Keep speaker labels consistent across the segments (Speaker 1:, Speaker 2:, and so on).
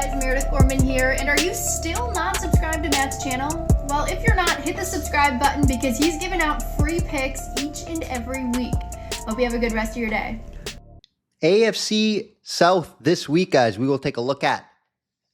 Speaker 1: guys, Meredith Gorman here, and are you still not subscribed to Matt's channel? Well, if you're not, hit the subscribe button because he's giving out free picks each and every week. Hope you have a good rest of your day.
Speaker 2: AFC South this week, guys, we will take a look at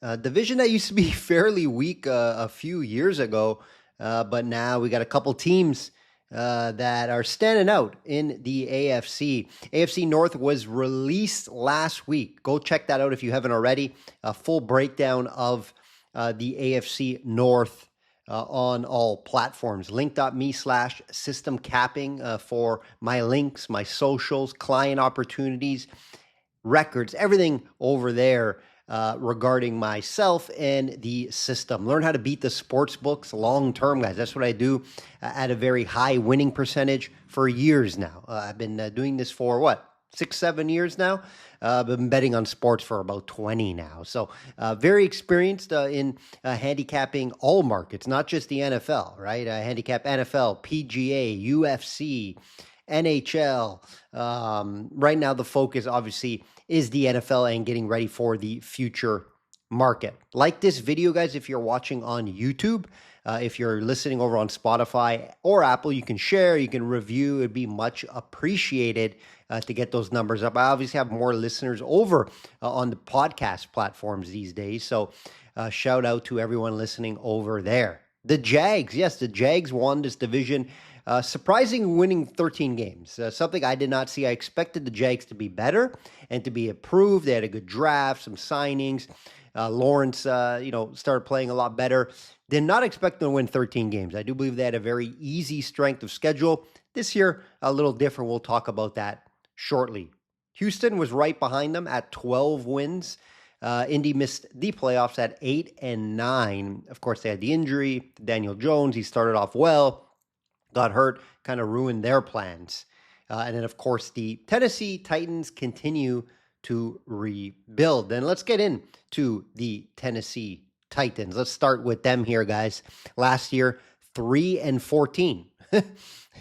Speaker 2: a division that used to be fairly weak a few years ago, but now we got a couple teams that are standing out in the AFC. AFC North was released last week. Go check that out if you haven't already. A full breakdown of the AFC North on all platforms. Link.me/system capping for my links, my socials, client opportunities, records, everything over there regarding myself and the system. Learn how to beat the sports books long term, guys. That's what I do at a very high winning percentage for years now. I've been doing this for 6-7 years now. I've been betting on sports for about 20 now. So very experienced in handicapping all markets, not just the NFL, right? Handicap NFL, PGA, UFC, NHL. Right now, the focus obviously is the NFL and getting ready for the future market. Like this video, guys, if you're watching on YouTube. If you're listening over on Spotify or Apple, you can share, you can review. It'd be much appreciated to get those numbers up. I obviously have more listeners over on the podcast platforms these days. So shout out to everyone listening over there. The Jags, yes, the Jags won this division. Surprising winning 13 games, something I did not see. I expected the Jags to be better and to be improved. They had a good draft, some signings. Lawrence, started playing a lot better. Did not expect them to win 13 games. I do believe they had a very easy strength of schedule. This year, a little different. We'll talk about that shortly. Houston was right behind them at 12 wins. Indy missed the playoffs at 8 and 9. Of course, they had the injury. Daniel Jones, he started off well, got hurt, kind of ruined their plans. And then, of course, the Tennessee Titans continue to rebuild. Then let's get into the Tennessee Titans. Let's start with them here, guys. Last year, 3-14.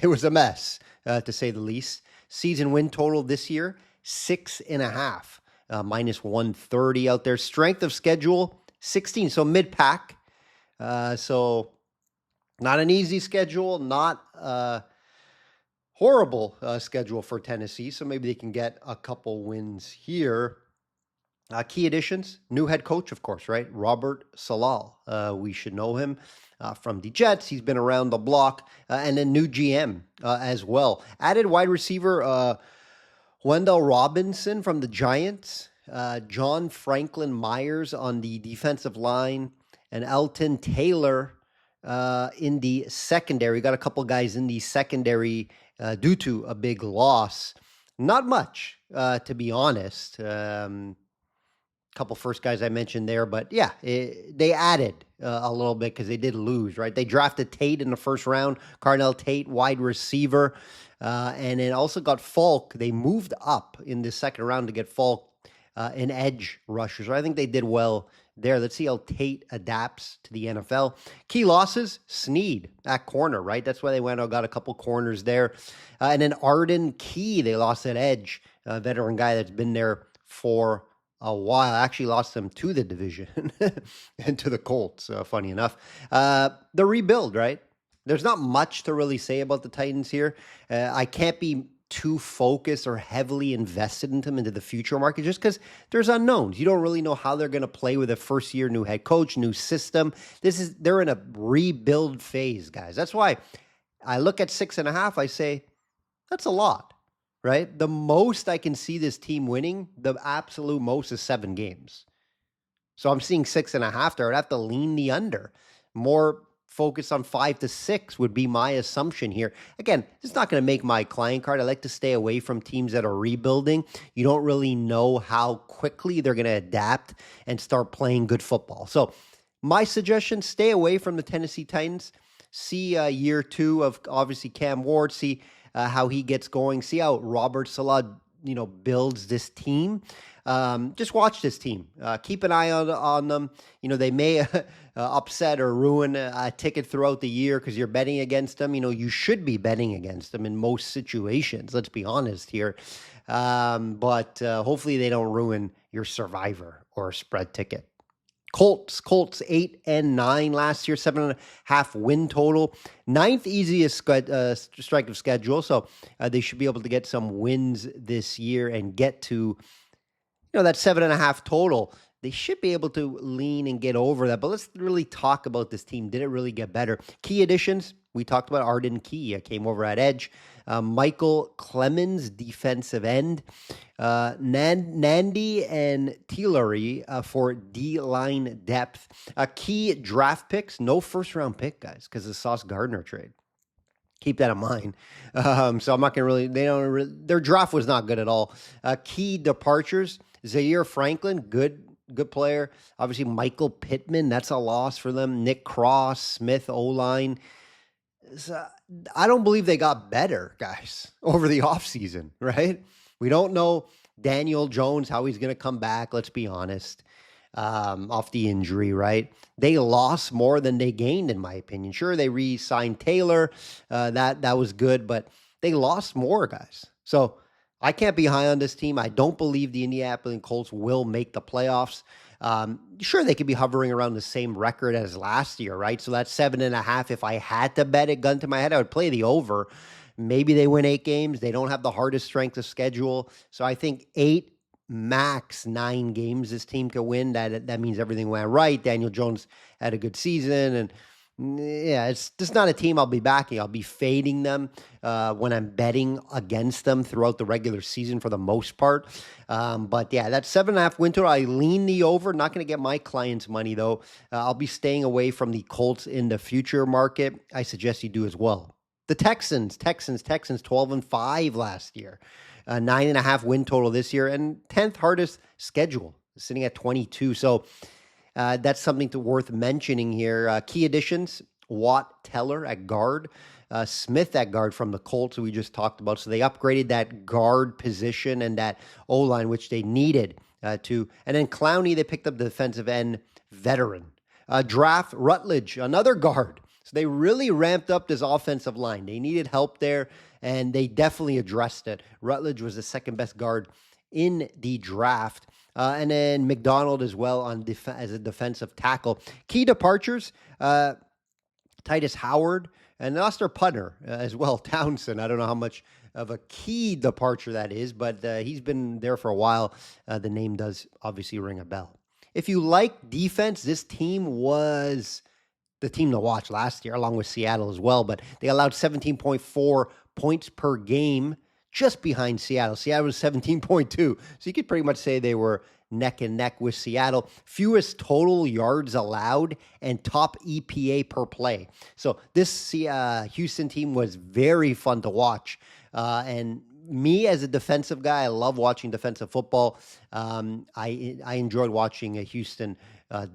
Speaker 2: It was a mess, to say the least. Season win total this year, 6.5. Minus 130 out there. Strength of schedule, 16. So mid-pack. So not an easy schedule, not horrible schedule for Tennessee, so maybe they can get a couple wins here. Key additions, new head coach, of course, right? Robert Saleh. We should know him from the Jets. He's been around the block. And then new GM as well. Added wide receiver Wendell Robinson from the Giants. John Franklin Myers on the defensive line. And Elton Taylor in the secondary. Got a couple guys in the secondary due to a big loss. Not much, to be honest. Couple first guys I mentioned there, but yeah, they added a little bit because they did lose, right? They drafted Tate in the first round, Carnell Tate, wide receiver, and then also got Falk. They moved up in the second round to get Falk, an edge rusher. So I think they did well there. Let's see how Tate adapts to the NFL. Key losses, Snead at corner, right? That's why they went out, got a couple corners there. And then Arden Key, they lost at edge, a veteran guy that's been there for a while. I actually lost them to the division and to the Colts, funny enough. The rebuild, right? There's not much to really say about the Titans here. I can't be too focused or heavily invested into the future market just because there's unknowns. You don't really know how they're going to play with a first-year new head coach, new system. They're in a rebuild phase, guys. That's why I look at 6.5, I say, that's a lot, right? The most I can see this team winning, the absolute most is 7 games. So I'm seeing 6.5 there. I'd have to lean the under. More focus on 5 to 6 would be my assumption here. Again, it's not going to make my client card. I like to stay away from teams that are rebuilding. You don't really know how quickly they're going to adapt and start playing good football. So my suggestion, stay away from the Tennessee Titans. See year 2 of obviously Cam Ward. See how he gets going. See how Robert Saleh, builds this team. Just watch this team. Keep an eye on them. They may upset or ruin a ticket throughout the year because you're betting against them. You should be betting against them in most situations. Let's be honest here. But hopefully they don't ruin your survivor or spread ticket. Colts 8-9 last year, 7.5 win total, ninth easiest strike of schedule. So they should be able to get some wins this year and get to that 7.5 total. They should be able to lean and get over that. But let's really talk about this team. Did it really get better? Key additions. We talked about Arden Key. Came over at edge. Michael Clemens, defensive end. Nandy and Tillery for D-line depth. Key draft picks. No first-round pick, guys, because of the Sauce Gardner trade. Keep that in mind. So I'm not going to their draft was not good at all. Key departures. Zaire Franklin, good player. Obviously, Michael Pittman, that's a loss for them. Nick Cross, Smith, O-line. So I don't believe they got better, guys, over the offseason, right? We don't know Daniel Jones, how he's going to come back, let's be honest, off the injury, right? They lost more than they gained, in my opinion. Sure, they re-signed Taylor. That was good, but they lost more, guys. So I can't be high on this team. I don't believe the Indianapolis Colts will make the playoffs. Sure, they could be hovering around the same record as last year, right? So that's 7.5. If I had to bet a gun to my head, I would play the over. Maybe they win 8 games. They don't have the hardest strength of schedule. So I think 8, max 9 games this team could win. That means everything went right. Daniel Jones had a good season, and yeah, it's just not a team I'll be backing. I'll be fading them when I'm betting against them throughout the regular season for the most part. But yeah, that 7.5 win total, I lean the over. Not going to get my clients' money though. I'll be staying away from the Colts in the future market. I suggest you do as well. The Texans 12-5 last year. 9.5 win total this year, and 10th hardest schedule, sitting at 22. So that's something worth mentioning here. Key additions: Watt Teller at guard, Smith at guard from the Colts, who we just talked about. So they upgraded that guard position and that O-line, which they needed to. And then Clowney, they picked up the defensive end veteran. Draft Rutledge, another guard. So they really ramped up this offensive line. They needed help there, and they definitely addressed it. Rutledge was the second best guard in the draft. And then McDonald as well as a defensive tackle. Key departures, Titus Howard, and lost their punter as well, Townsend. I don't know how much of a key departure that is, but he's been there for a while. The name does obviously ring a bell. If you like defense, this team was the team to watch last year, along with Seattle as well, but they allowed 17.4 points per game, just behind Seattle. Seattle was 17.2. So you could pretty much say they were neck and neck with Seattle. Fewest total yards allowed and top EPA per play. So this Houston team was very fun to watch. And me as a defensive guy, I love watching defensive football. I enjoyed watching Houston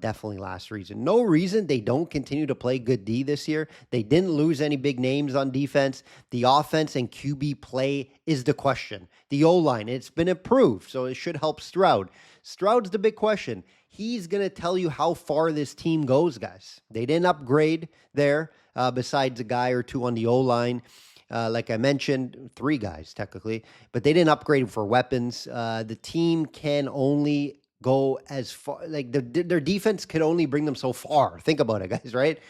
Speaker 2: definitely last season. No reason they don't continue to play good D this year. They didn't lose any big names on defense. The offense and QB play is the question. The O-line, it's been improved, so it should help Stroud. Stroud's the big question. He's going to tell you how far this team goes, guys. They didn't upgrade there besides a guy or two on the O-line. Like I mentioned, 3 guys technically, but they didn't upgrade for weapons. The team can only go as far, like their defense could only bring them so far. Think about it, guys, right?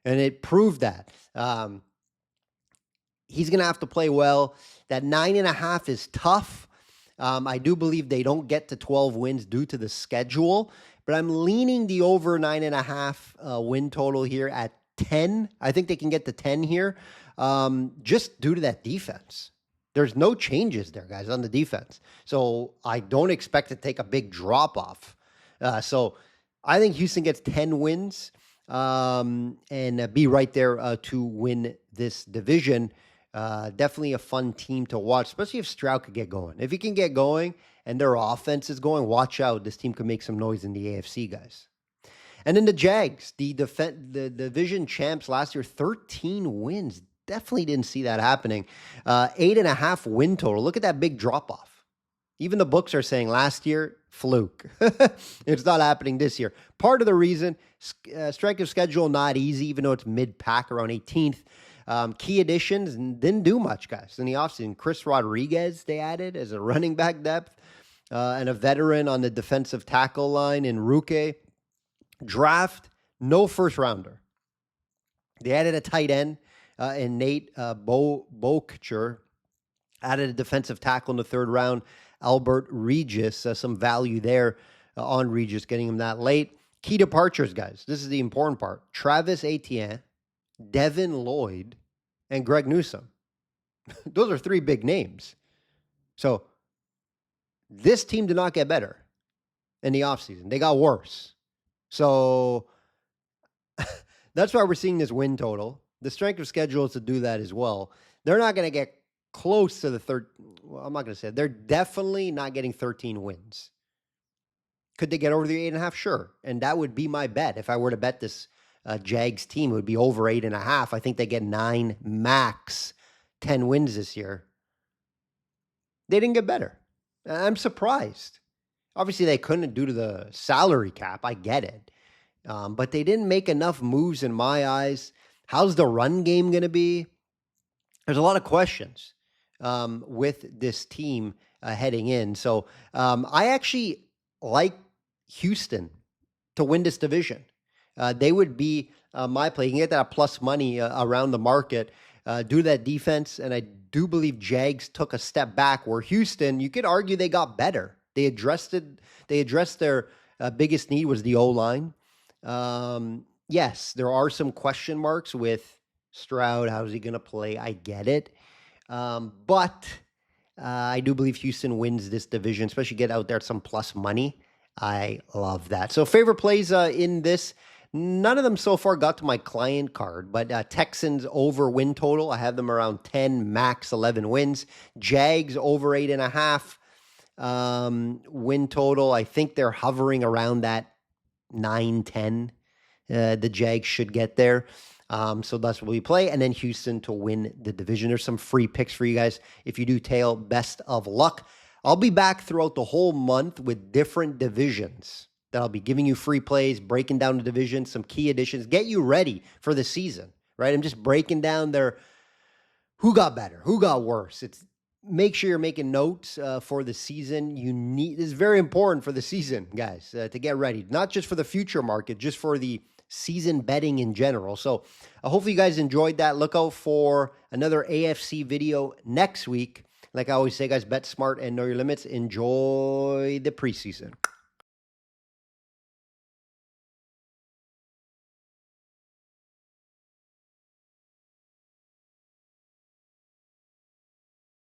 Speaker 2: And it proved that. He's going to have to play well. That 9.5 is tough. I do believe they don't get to 12 wins due to the schedule, but I'm leaning the over 9.5 win total here at 10. I think they can get to 10 here, just due to that defense. There's no changes there, guys, on the defense. So I don't expect to take a big drop off. So I think Houston gets 10 wins and be right there to win this division. Definitely a fun team to watch, especially if Stroud could get going. If he can get going and their offense is going, watch out. This team could make some noise in the AFC, guys. And then the Jags, the division champs last year, 13 wins. Definitely didn't see that happening. 8.5 win total. Look at that big drop off. Even the books are saying last year, fluke. It's not happening this year. Part of the reason, strength of schedule not easy, even though it's mid-pack around 18th. Key additions didn't do much, guys, in the offseason. Chris Rodriguez they added as a running back depth, and a veteran on the defensive tackle line in Ruke. Draft no first rounder. They added a tight end in Nate Boekcher. Added a defensive tackle in the third round, Albert Regis. Some value there on Regis, getting him that late. Key departures, guys. This is the important part. Travis Etienne, Devin Lloyd, and Greg Newsome. Those are three big names. So this team did not get better in the offseason. They got worse. So that's why we're seeing this win total. The strength of schedule is to do that as well. They're not going to get close to the third. Well, I'm not going to say it. They're definitely not getting 13 wins. Could they get over the 8.5? Sure. And that would be my bet. If I were to bet this Jags team, it would be over 8.5. I think they get 9 max, 10 wins this year. They didn't get better. I'm surprised. Obviously, they couldn't due to the salary cap. I get it. But they didn't make enough moves in my eyes. How's the run game going to be? There's a lot of questions with this team heading in. So I actually like Houston to win this division. They would be my play. You can get that plus money around the market due to that defense. And I do believe Jags took a step back where Houston, you could argue they got better. They addressed their biggest need was the O-line. Yes, there are some question marks with Stroud. How's he going to play? I get it. But I do believe Houston wins this division, especially get out there at some plus money. I love that. So favorite plays in this, none of them so far got to my client card, but Texans over win total. I have them around 10, max 11 wins. Jags over 8.5 win total. I think they're hovering around that 9, 10. The Jags should get there. So that's what we play. And then Houston to win the division. There's some free picks for you guys. If you do tail, best of luck. I'll be back throughout the whole month with different divisions that I'll be giving you free plays, breaking down the division, some key additions, get you ready for the season, right? I'm just breaking down who got better, who got worse. Make sure you're making notes for the season. It's very important for the season, guys, to get ready. Not just for the future market, just for the season betting in general. So hopefully you guys enjoyed that. Look out for another AFC video next week. Like I always say, guys, bet smart and know your limits. Enjoy the preseason.